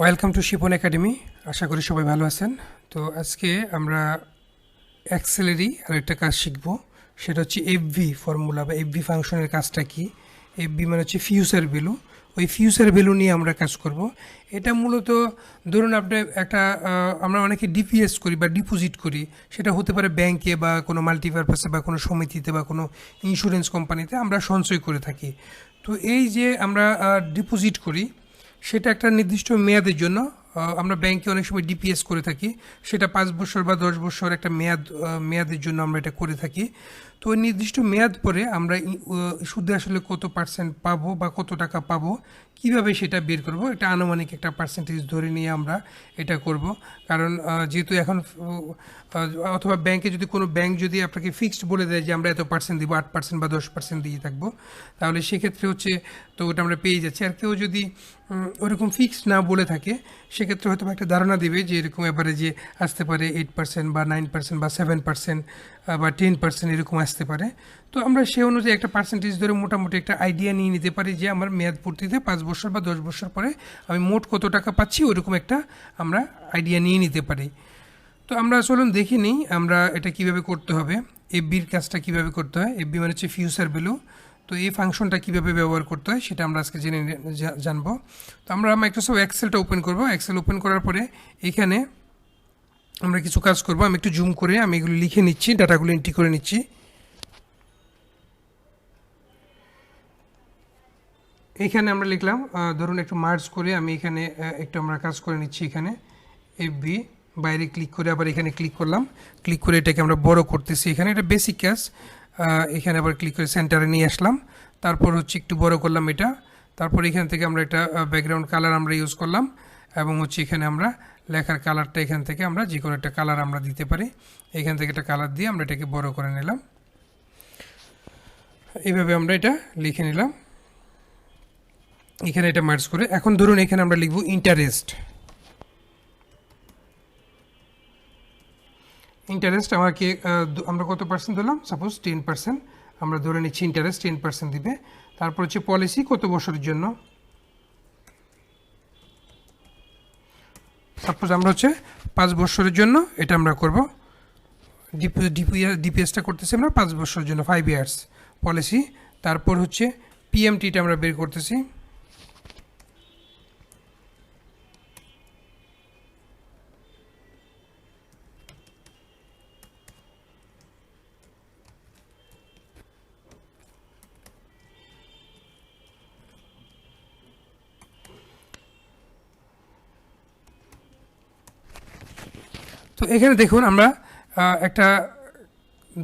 Welcome to Shipon academy. আশা করি সবাই ভালো আছেন। তো আজকে আমরা এক্সেলেরই আরেকটা কাজ শিখব, সেটা হচ্ছে এফভি ফর্মুলা বা এফভি ফাংশনের কাজটা কি। এফভি মানে হচ্ছে ফিউচার ভ্যালু। ওই ফিউচার ভ্যালু নিয়ে আমরা কাজ করব। এটা মূলত ধরুন আপনি একটা আমরা অনেকে ডিপিএস করি বা ডিপোজিট করি, সেটা হতে পারে ব্যাংকে বা কোনো মাল্টিপারপাসে বা কোনো সমিতিতে বা কোনো ইন্স্যুরেন্স কোম্পানিতে আমরা সঞ্চয় করে থাকি। তো এই যে আমরা ডিপোজিট করি সেটা একটা নির্দিষ্ট মেয়াদের জন্য। আমরা ব্যাংকে অনেক সময় ডিপিএস করে থাকি, সেটা 5 বছর বা 10 বছর একটা মেয়াদের জন্য আমরা এটা করে থাকি। তো ওই নির্দিষ্ট মেয়াদ পরে আমরা সুদে আসলে কত পার্সেন্ট পাবো বা কত টাকা পাবো, কিভাবে সেটা বের করব, এটা আনুমানিক একটা পার্সেন্টেজ ধরে নিয়ে আমরা এটা করব। কারণ যেহেতু এখন অথবা ব্যাংকে যদি কোনো ব্যাংক যদি আপনাকে ফিক্সড বলে দেয় যে আমরা এত পার্সেন্ট দিব, 8% বা 10% দিয়ে থাকবো, তাহলে সেক্ষেত্রে হচ্ছে তো ওটা আমরা পেয়ে যাচ্ছি। আর কেউ যদি ওরকম ফিক্সড না বলে থাকে, সেক্ষেত্রে হয়তো একটা ধারণা দেবে যে এরকম অ্যাভারেজে আসতে পারে 8% বা 9% বা 7% বা 10% এরকম আসতে পারে। তো আমরা সে অনুযায়ী একটা পার্সেন্টেজ ধরে মোটামুটি একটা আইডিয়া নিয়ে নিতে পারি যে আমার মেয়াদ পূর্তিতে 5 বছর বা 10 বছর পরে আমি মোট কত টাকা পাচ্ছি, ওরকম একটা আমরা আইডিয়া নিয়ে নিতে পারি। তো আমরা চলুন দেখে নিই আমরা এটা কিভাবে করতে হবে, এফবির কাজটা কিভাবে করতে হয়। এফবি মানে হচ্ছে ফিউচার ভ্যালু। তো এই ফাংশনটা কিভাবে ব্যবহার করতে হয় সেটা আমরা আজকে জানবো। তো আমরা মাইক্রোসফট এক্সেলটা ওপেন করব। এক্সেল ওপেন করার পরে এখানে আমরা কিছু কাজ করব। আমি একটু জুম করে আমি এগুলো লিখে নিচ্ছি, ডাটাগুলো এন্ট্রি করে নিচ্ছি। এইখানে আমরা লিখলাম, ধরুন একটু মার্জ করে আমি এখানে একটু আমরা কাজ করে নিচ্ছি। এখানে এফবি বাইরে ক্লিক করে আবার এখানে ক্লিক করলাম, ক্লিক করে এটাকে আমরা বড় করতেছি। এখানে এটা বেসিক কাজ। এখানে আবার ক্লিক করে সেন্টারে নিয়ে আসলাম, তারপর হচ্ছে একটু বড় করলাম এটা। তারপর এখান থেকে আমরা একটা ব্যাকগ্রাউন্ড কালার আমরা ইউজ করলাম, এবং হচ্ছে এখানে আমরা লেখার কালারটা এখান থেকে আমরা যে কোনো একটা কালার আমরা দিতে পারি। এখান থেকে একটা কালার দিয়ে আমরা এটাকে বড় করে নিলাম। এইভাবে আমরা এটা লিখে নিলাম এখানে, এটা মার্জ করে। এখন ধরুন এখানে আমরা লিখব ইন্টারেস্ট। ইন্টারেস্ট আমাকে আমরা কত পার্সেন্ট দিলাম, সাপোজ 10% আমরা ধরে নিচ্ছি ইন্টারেস্ট 10% দিবে। তারপর হচ্ছে পলিসি কত বছরের জন্য, সাপোজ আমরা হচ্ছে 5 বছরের জন্য এটা আমরা করব। ডিপিএসটা করতেছি আমরা 5 বছরের জন্য, 5 ইয়ার্স পলিসি। তারপর হচ্ছে পিএমটিটা আমরা বের করতেছি। তো এখানে দেখুন আমরা একটা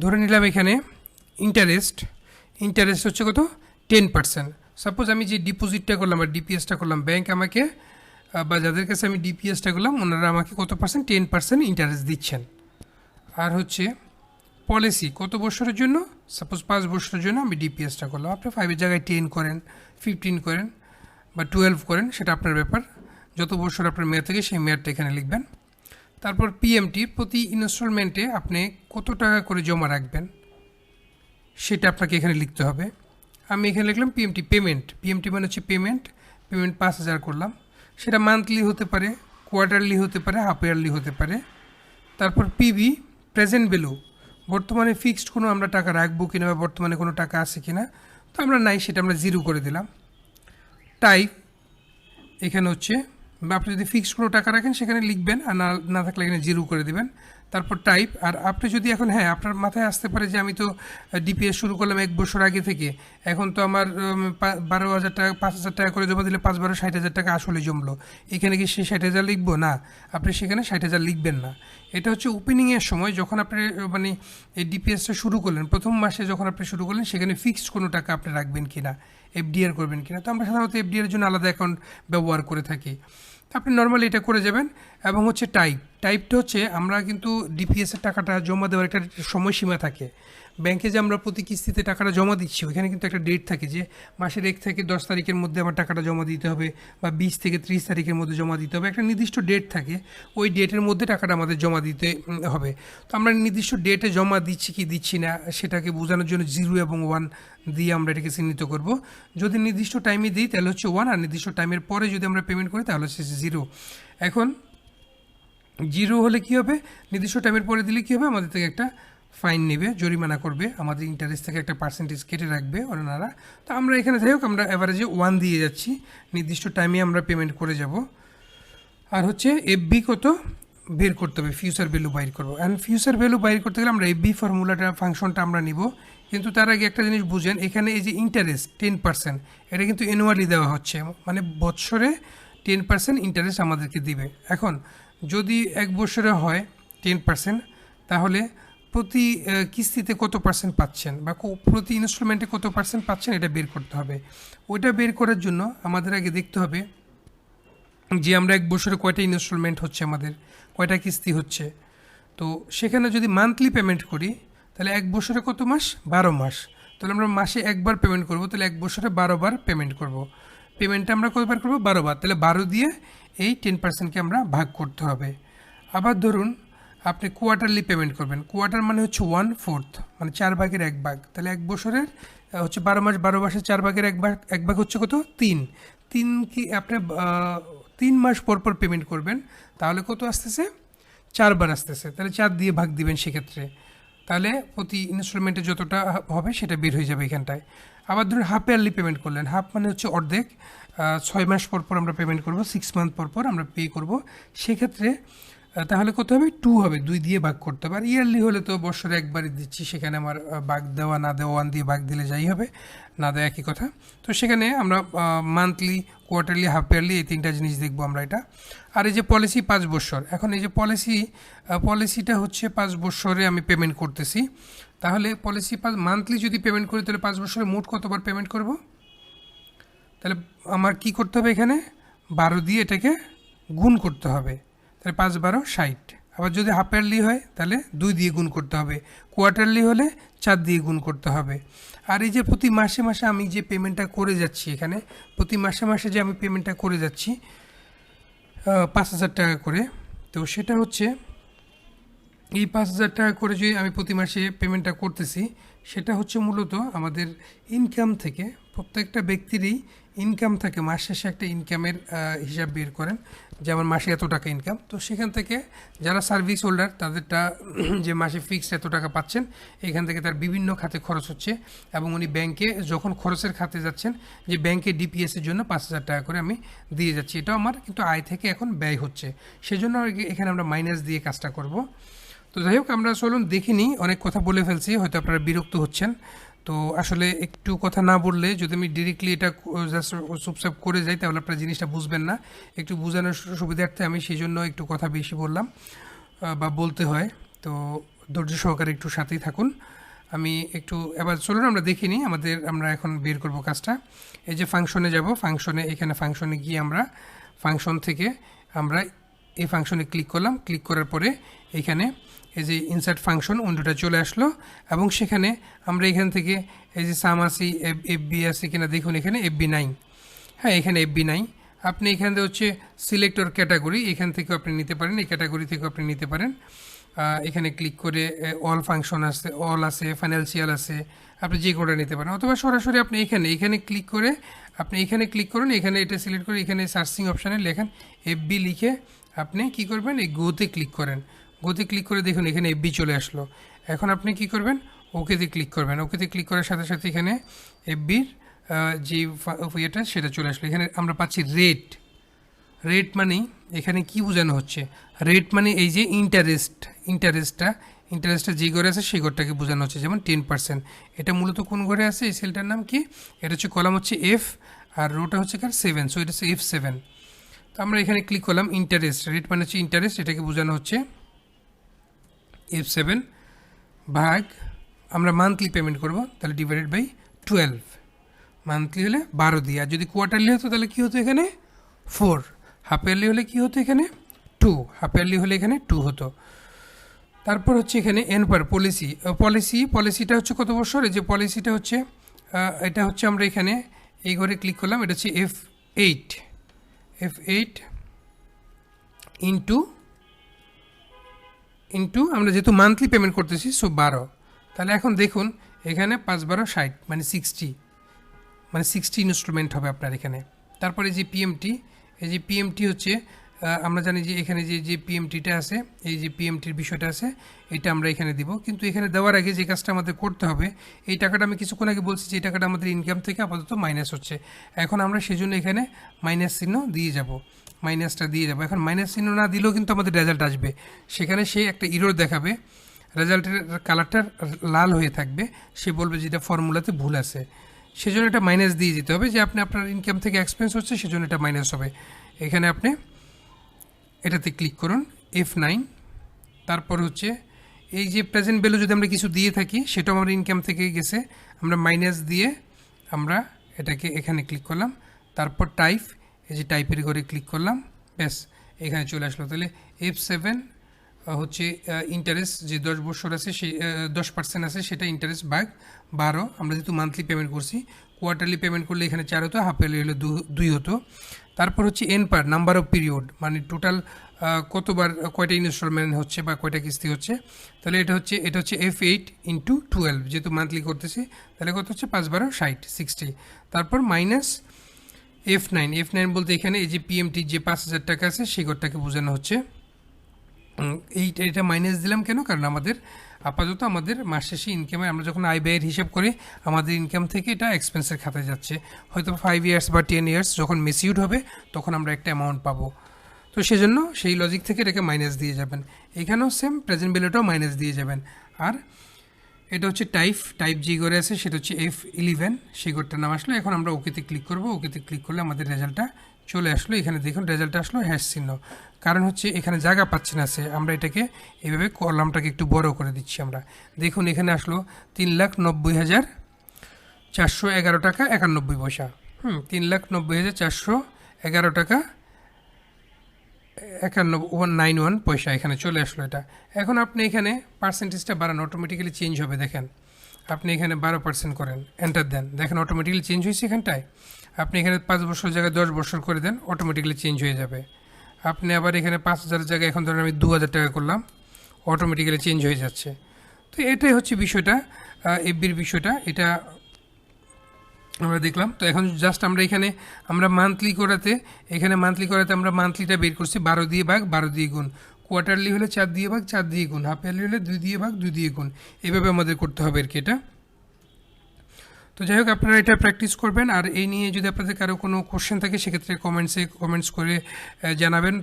ধরে নিলাম এখানে ইন্টারেস্ট হচ্ছে কত, 10%। সাপোজ আমি যে ডিপোজিটটা করলাম বা ডিপিএসটা করলাম, ব্যাংক আমাকে বা যাদের কাছে আমি ডিপিএসটা করলাম ওনারা আমাকে কত পার্সেন্ট, 10% ইন্টারেস্ট দিচ্ছেন। আর হচ্ছে পলিসি কত বছরের জন্য, সাপোজ 5 বছরের জন্য আমি ডিপিএসটা করলাম। আপনি 5-এর জায়গায় 10 করেন, 15 করেন বা 12 করেন, সেটা আপনার ব্যাপার। যত বছর আপনার মেয়াদ থেকে সেই মেয়াদটা এখানে লিখবেন। তারপর পিএমটি প্রতি ইনস্টলমেন্টে আপনি কত টাকা করে জমা রাখবেন সেটা আপনাকে এখানে লিখতে হবে। আমি এখানে লিখলাম পিএমটি পিএমটি মানে হচ্ছে পেমেন্ট 5,000 করলাম। সেটা মান্থলি হতে পারে, কোয়ার্টারলি হতে পারে, হাফ ইয়ারলি হতে পারে। তারপর পিবি প্রেজেন্ট ভ্যালু, বর্তমানে ফিক্সড কোনো আমরা টাকা রাখবো কিনা বা বর্তমানে কোনো টাকা আছে কিনা, তো আমরা নাই, সেটা আমরা 0 করে দিলাম। টাইপ এখানে হচ্ছে, বা আপনি যদি ফিক্সড কোনো টাকা রাখেন সেখানে লিখবেন, আর না থাকলে এখানে 0 করে দেবেন। তারপর টাইপ। আর আপনি যদি এখন, হ্যাঁ আপনার মাথায় আসতে পারে যে আমি তো ডিপিএস শুরু করলাম 1 বছর আগে থেকে, এখন তো আমার 12,000 টাকা 5,000 টাকা করে জমা দিলে 5-12 60,000 টাকা আসলে জমলো, এখানে কি সেই 60,000 লিখবো? না, আপনি সেখানে 60,000 লিখবেন না। এটা হচ্ছে ওপেনিংয়ের সময় যখন আপনি মানে এই ডিপিএসটা শুরু করলেন, প্রথম মাসে যখন আপনি শুরু করলেন, সেখানে ফিক্সড কোনো টাকা আপনি রাখবেন কিনা, এফডিআর করবেন কিনা। তো আমরা সাধারণত এফডিআর জন্য আলাদা অ্যাকাউন্ট ব্যবহার করে থাকি। তো আপনি নর্মালি এটা করে যাবেন। এবং হচ্ছে টাইপ, টাইপটা হচ্ছে আমরা কিন্তু ডিপিএসের টাকাটা জমা দেওয়ার একটা সময়সীমা থাকে। ব্যাংকে যে আমরা প্রতি কিস্তিতে টাকাটা জমা দিচ্ছি ওইখানে কিন্তু একটা ডেট থাকে যে মাসের 1 থেকে 10 তারিখের মধ্যে আমার টাকাটা জমা দিতে হবে বা 20 থেকে 30 তারিখের মধ্যে জমা দিতে হবে, একটা নির্দিষ্ট ডেট থাকে। ওই ডেটের মধ্যে টাকাটা আমাদের জমা দিতে হবে। তো আমরা নির্দিষ্ট ডেটে জমা দিচ্ছি কি দিচ্ছি না সেটাকে বোঝানোর জন্য 0 এবং 1 দিয়ে আমরা এটাকে চিহ্নিত করব। যদি নির্দিষ্ট টাইমে দিই তাহলে হচ্ছে 1, আর নির্দিষ্ট টাইমের পরে যদি আমরা পেমেন্ট করি তাহলে হচ্ছে 0। এখন 0 হলে কী হবে, নির্দিষ্ট টাইমের পরে দিলে কী হবে, আমাদের থেকে একটা ফাইন নেবে, জরিমানা করবে, আমাদের ইন্টারেস্ট থেকে একটা পার্সেন্টেজ কেটে রাখবে ওনারা। তো আমরা এখানে যাই হোক আমরা অ্যাভারেজে 1 দিয়ে যাচ্ছি, নির্দিষ্ট টাইমে আমরা পেমেন্ট করে যাব। আর হচ্ছে এফবি কত বের করতে হবে, ফিউচার ভ্যালু বাইর করবো। অ্যান্ড ফিউচার ভ্যালু বাইর করতে গেলে আমরা এফবি ফর্মুলাটা ফাংশনটা আমরা নিব। কিন্তু তার আগে একটা জিনিস বুঝেন, এখানে এই যে ইন্টারেস্ট 10% এটা কিন্তু অ্যানুয়ালি দেওয়া হচ্ছে, মানে বছরে 10% ইন্টারেস্ট আমাদেরকে দিবে। এখন যদি 1 বছরে হয় 10%, তাহলে প্রতি কিস্তিতে কত পার্সেন্ট পাচ্ছেন বা প্রতি ইনস্টলমেন্টে কত পার্সেন্ট পাচ্ছেন এটা বের করতে হবে। ওইটা বের করার জন্য আমাদের আগে দেখতে হবে যে আমরা 1 বছরে কয়টা ইনস্টলমেন্ট হচ্ছে, আমাদের কয়টা কিস্তি হচ্ছে। তো সেখানে যদি মান্থলি পেমেন্ট করি তাহলে 1 বছরে কত মাস, 12 মাস। তাহলে আমরা মাসে 1 বার পেমেন্ট করব, তাহলে 1 বছরে 12 বার পেমেন্ট করব। পেমেন্টটা আমরা কতবার করব, 12 বার। তাহলে 12 দিয়ে এই 10%কে আমরা ভাগ করতে হবে। আবার ধরুন আপনি কোয়ার্টারলি পেমেন্ট করবেন, কোয়ার্টার মানে হচ্ছে 1/4, মানে 4 ভাগের 1 ভাগ। তাহলে 1 বছরের হচ্ছে 12 মাস, 12 মাসে 4 ভাগের 1 ভাগ হচ্ছে কত, 3 কি আপনি 3 মাস পর পর পেমেন্ট করবেন, তাহলে কত আসতেছে, 4 বার আসতেছে। তাহলে 4 দিয়ে ভাগ দিবেন সেক্ষেত্রে, তাহলে প্রতি ইনস্টলমেন্টে যতটা হবে সেটা বের হয়ে যাবে এখানটায়। আবার ধরুন হাফ ইয়ারলি পেমেন্ট করলেন, হাফ মানে হচ্ছে অর্ধেক, 6 মাস পর পর আমরা পেমেন্ট করব, 6 মান্থ পর পর আমরা পে করব। সেক্ষেত্রে তাহলে কত হবে, 2 হবে, 2 দিয়ে ভাগ করতে হবে। আর ইয়ারলি হলে তো বছরে একবারই দিচ্ছি, সেখানে আমার ভাগ দেওয়া না দেওয়া 1 দিয়ে ভাগ দিলে যাই হবে, না দেওয়া একই কথা। তো সেখানে আমরা মান্থলি, কোয়ার্টারলি, হাফ ইয়ারলি এই 3টা জিনিস দেখবো আমরা এটা। আর এই যে পলিসি 5 বছর, এখন এই যে পলিসিটা হচ্ছে 5 বছরে আমি পেমেন্ট করতেছি। তাহলে পলিসি মান্থলি যদি পেমেন্ট করি তাহলে 5 বছরে মোট কতবার পেমেন্ট করব, তাহলে আমার কি করতে হবে, এখানে 12 দিয়ে এটাকে গুণ করতে হবে, তাহলে 5 12 60। আবার যদি হাফ ইয়ারলি হয় তাহলে 2 দিয়ে গুণ করতে হবে, কোয়ার্টারলি হলে 4 দিয়ে গুণ করতে হবে। আর এই যে প্রতি মাসে মাসে আমি যে পেমেন্টটা করে যাচ্ছি, এখানে প্রতি মাসে মাসে যে আমি পেমেন্টটা করে যাচ্ছি 5,000 টাকা করে, তো সেটা হচ্ছে এই 5,000 টাকা করে যে আমি প্রতি মাসে পেমেন্টটা করতেছি, সেটা হচ্ছে মূলত আমাদের ইনকাম থেকে, প্রত্যেকটা ব্যক্তিরই ইনকাম থাকে, মাস শেষে একটা ইনকামের হিসাব বের করেন যে আমার মাসে এত টাকা ইনকাম। তো সেখান থেকে যারা সার্ভিস হোল্ডার তাদেরটা যে মাসে ফিক্সড এত টাকা পাচ্ছেন, এখান থেকে তার বিভিন্ন খাতে খরচ হচ্ছে, এবং উনি ব্যাংকে যখন খরচের খাতে যাচ্ছেন, যে ব্যাংকে ডিপিএসের জন্য 5,000 টাকা করে আমি দিয়ে যাচ্ছি, এটাও আমার কিন্তু আয় থেকে এখন ব্যয় হচ্ছে, সেজন্য এখানে আমরা মাইনাস দিয়ে কাজটা করব। তো যাই হোক, আমরা চলুন দেখিনি, অনেক কথা বলে ফেলছি, হয়তো আপনারা বিরক্ত হচ্ছেন। তো আসলে একটু কথা না বললে, যদি আমি ডিরেক্টলি এটা জাস্ট চুপচাপ করে যাই তাহলে আপনারা জিনিসটা বুঝবেন না। একটু বোঝানোর সুবিধার্থে আমি সেই জন্য একটু কথা বেশি বললাম বা বলতে হয়। তো ধৈর্য সহকারে একটু সাথেই থাকুন। আমি একটু এবার চলুন আমরা দেখিনি, আমরা এখন বের করব কাজটা। এই যে ফাংশনে যাব, ফাংশনে, এখানে ফাংশনে গিয়ে আমরা ফাংশন থেকে আমরা এই ফাংশনে ক্লিক করলাম। ক্লিক করার পরে এখানে এই যে ইনসার্ট ফাংশন উইন্ডোটা চলে আসলো, এবং সেখানে আমরা এখান থেকে এই যে সাম আসি, এফবি আছে কিনা দেখুন, এখানে এফবি নাই। হ্যাঁ, এখানে এফবি নাই। আপনি এখান থেকে হচ্ছে সিলেক্টর ক্যাটাগরি, এখান থেকেও আপনি নিতে পারেন, এই ক্যাটাগরি থেকেও আপনি নিতে পারেন। এখানে ক্লিক করে অল ফাংশন আছে, অল আছে, ফাইন্যান্সিয়াল আছে, আপনি যে কোনটা নিতে পারেন, অথবা সরাসরি আপনি এখানে ক্লিক করে আপনি এখানে ক্লিক করুন, এখানে এটা সিলেক্ট করে এখানে সার্চিং অপশানে লেখেন এফবি, লিখে আপনি কি করবেন, এই গোতে ক্লিক করেন। গোতে ক্লিক করে দেখুন এখানে এফবি চলে আসলো। এখন আপনি কি করবেন, ওকেতে ক্লিক করবেন। ওকেতে ক্লিক করার সাথে সাথে এখানে এফবির যে ইয়েটা সেটা চলে আসলো। এখানে আমরা পাচ্ছি রেট মানে এখানে কি বোঝানো হচ্ছে, রেট মানে এই যে ইন্টারেস্টটা যে ঘরে আছে সেই ঘরটাকে বোঝানো হচ্ছে, যেমন 10%। এটা মূলত কোন ঘরে আছে, এই সেলটার নাম কি, এটা হচ্ছে কলাম হচ্ছে এফ, আর রোটা হচ্ছে কার 7, সো এটা হচ্ছে F7। তো আমরা এখানে ক্লিক করলাম, ইন্টারেস্ট, রেট মানে হচ্ছে ইন্টারেস্ট, এটাকে বোঝানো হচ্ছে F7 ভাগ, আমরা মান্থলি পেমেন্ট করব, তাহলে ডিভাইডেড বাই 12, মান্থলি হলে 12 দিয়ে। আর যদি কোয়ার্টারলি হতো তাহলে কী হতো, এখানে 4, হাফ ইয়ারলি হলে কী হতো, এখানে 2, হাফ ইয়ারলি হলে এখানে 2 হতো। তারপর হচ্ছে এখানে এন পার পলিসিটা হচ্ছে কত বছর, এই যে পলিসিটা হচ্ছে এটা হচ্ছে আমরা এখানে এই ঘরে ক্লিক করলাম, এটা হচ্ছে F8 ইন্টু আমরা যেহেতু মান্থলি পেমেন্ট করতেছি, সো 12। তাহলে এখন দেখুন এখানে 5 12 60 মানে 60 ইনস্টলমেন্ট হবে আপনার এখানে। তারপরে যে পিএমটি হচ্ছে আমরা জানি যে এখানে যে পিএমটিটা আছে, এই যে পিএমটির বিষয়টা আছে, এটা আমরা এখানে দিব। কিন্তু এখানে দেওয়ার আগে যে কাজটা আমাদের করতে হবে, এই টাকাটা আমি কিছুক্ষণ আগে বলছি যে এই টাকাটা আমাদের ইনকাম থেকে আপাতত মাইনাস হচ্ছে, এখন আমরা সেজন্য এখানে মাইনাস চিহ্ন দিয়ে যাব, মাইনাসটা দিয়ে যাব। এখন মাইনাস চিহ্ন না দিলেও কিন্তু আমাদের রেজাল্ট আসবে, সেখানে সে একটা ইরর দেখাবে, রেজাল্টের কালারটা লাল হয়ে থাকবে, সে বলবে যে এটা ফর্মুলাতে ভুল আছে, সেজন্য এটা মাইনাস দিয়ে যেতে হবে, যে আপনি আপনার ইনকাম থেকে এক্সপেন্স হচ্ছে সেজন্য এটা মাইনাস হবে। এখানে আপনি এটাতে ক্লিক করুন F9। তারপর হচ্ছে এই যে প্রেজেন্ট ভ্যালু যদি আমরা কিছু দিয়ে থাকি সেটাও আমার ইনকাম থেকে গেছে, আমরা মাইনাস দিয়ে আমরা এটাকে এখানে ক্লিক করলাম। তারপর টাইপ, এই যে টাইপের ঘরে ক্লিক করলাম, ব্যাস এখানে চলে আসলো। তাহলে F7 হচ্ছে ইন্টারেস্ট, যে 10 বছর আছে সেই 10% আছে, সেটা ইন্টারেস্ট ভাগ 12। আমরা যেহেতু মান্থলি পেমেন্ট করছি, কোয়ার্টারলি পেমেন্ট করলে এখানে 4 হতো, হাফ ইয়ারলি হলে 2 হতো। তারপর হচ্ছে N per number of period, মানে টোটাল কতবার কয়টা ইনস্টলমেন্ট হচ্ছে বা কয়টা কিস্তি হচ্ছে। তাহলে এটা হচ্ছে F8 ইন্টু 12, যেহেতু মান্থলি করতেছি, তাহলে কত হচ্ছে 5 12 60। তারপর মাইনাস F9 বলতে এখানে এই যে পিএমটি যে 5000 টাকা আছে সেই ঘরটাকে বোঝানো হচ্ছে। এটা মাইনাস দিলাম কেন, কারণ আমাদের আপাতত আমাদের মাস শেষে ইনকামে আমরা যখন আয় ব্যয়ের হিসাব করি আমাদের ইনকাম থেকে এটা এক্সপেন্সের খাতায় যাচ্ছে, হয়তো 5 ইয়ার্স বা 10 ইয়ার্স যখন মেচিউর হবে তখন আমরা একটা অ্যামাউন্ট পাবো, তো সেজন্য সেই লজিক থেকে এটাকে মাইনাস দিয়ে যাবেন। এখানেও সেম প্রেজেন্ট ভ্যালুটাও মাইনাস দিয়ে যাবেন। আর এটা হচ্ছে টাইপ যে ঘরে আছে সেটা হচ্ছে F11, সেই ঘরটার নাম আসলো। এখন আমরা ওকেতে ক্লিক করব, ওকেতে ক্লিক করলে আমাদের রেজাল্টটা চলে আসলো। এখানে দেখুন রেজাল্টটা আসলো হ্যাশ চিহ্ন, কারণ হচ্ছে এখানে জায়গা পাচ্ছে না সে, আমরা এটাকে এইভাবে কলামটাকে একটু বড় করে দিচ্ছি। আমরা দেখুন এখানে আসলো 3,90,411 টাকা 91 পয়সা। 3,90,411 টাকা 191 পয়সা এখানে চলে আসলো এটা। এখন আপনি এখানে পার্সেন্টেজটা বাড়ান, অটোমেটিক্যালি চেঞ্জ হবে। দেখেন আপনি এখানে 12% করেন, এন্টার দেন, দেখেন অটোমেটিক্যালি চেঞ্জ হয়েছে এখানটায়। আপনি এখানে 5 বছর জায়গায় 10 বছর করে দেন, অটোমেটিক্যালি চেঞ্জ হয়ে যাবে। আপনি আবার এখানে 5,000 জায়গায় এখন ধরেন আমি 2,000 টাকা করলাম, অটোমেটিক্যালি চেঞ্জ হয়ে যাচ্ছে। তো এটাই হচ্ছে বিষয়টা, এফবির বিষয়টা, এটা আমরা দেখলাম। তো এখন জাস্ট আমরা এখানে মান্থলি করাতে আমরা মান্থলিটা বের করছি 12 দিয়ে ভাগ 12 দিয়ে গুণ, কোয়ার্টারলি হলে 4 দিয়ে ভাগ 4 দিয়ে গুণ, হাফ ইয়ারলি হলে 2 দিয়ে ভাগ 2 দিয়ে গুণ, এইভাবে আমাদের করতে হবে আর কি এটা। তো যাই হোক আপনারা এটা প্র্যাকটিস করবেন। আর এই নিয়ে যদি আপনাদের কারো কোনো কোশ্চেন থাকে সেক্ষেত্রে কমেন্টস করে জানাবেন,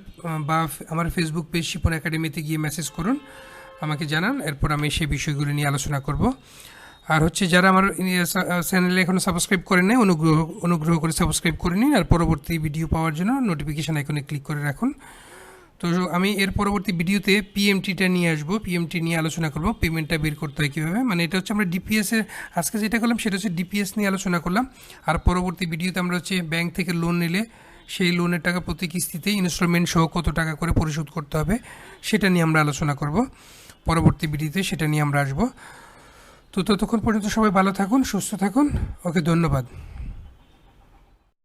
বা আমার ফেসবুক পেজ শিপন একাডেমিতে গিয়ে মেসেজ করুন, আমাকে জানান, এরপর আমি সেই বিষয়গুলো নিয়ে আলোচনা করব। আর হচ্ছে যারা আমার চ্যানেলে এখনও সাবস্ক্রাইব করেন নাই, অনুগ্রহ করে সাবস্ক্রাইব করে নিন, আর পরবর্তী ভিডিও পাওয়ার জন্য নোটিফিকেশান আইকনে ক্লিক করে রাখুন। তো আমি এর পরবর্তী ভিডিওতে পিএমটিটা নিয়ে আসবো, পিএমটি নিয়ে আলোচনা করব, পেমেন্টটা বের করতে হয় কীভাবে। মানে এটা হচ্ছে আমরা ডিপিএসের আজকে যেটা করলাম সেটা হচ্ছে ডিপিএস নিয়ে আলোচনা করলাম। আর পরবর্তী ভিডিওতে আমরা হচ্ছে ব্যাংক থেকে লোন নিলে সেই লোনের টাকা প্রতি কিস্তিতে ইনস্টলমেন্ট সহ কত টাকা করে পরিশোধ করতে হবে সেটা নিয়ে আমরা আলোচনা করব পরবর্তী ভিডিওতে, সেটা নিয়ে আমরা আসবো। তো ততক্ষণ পর্যন্ত সবাই ভালো থাকুন, সুস্থ থাকুন। ওকে, ধন্যবাদ।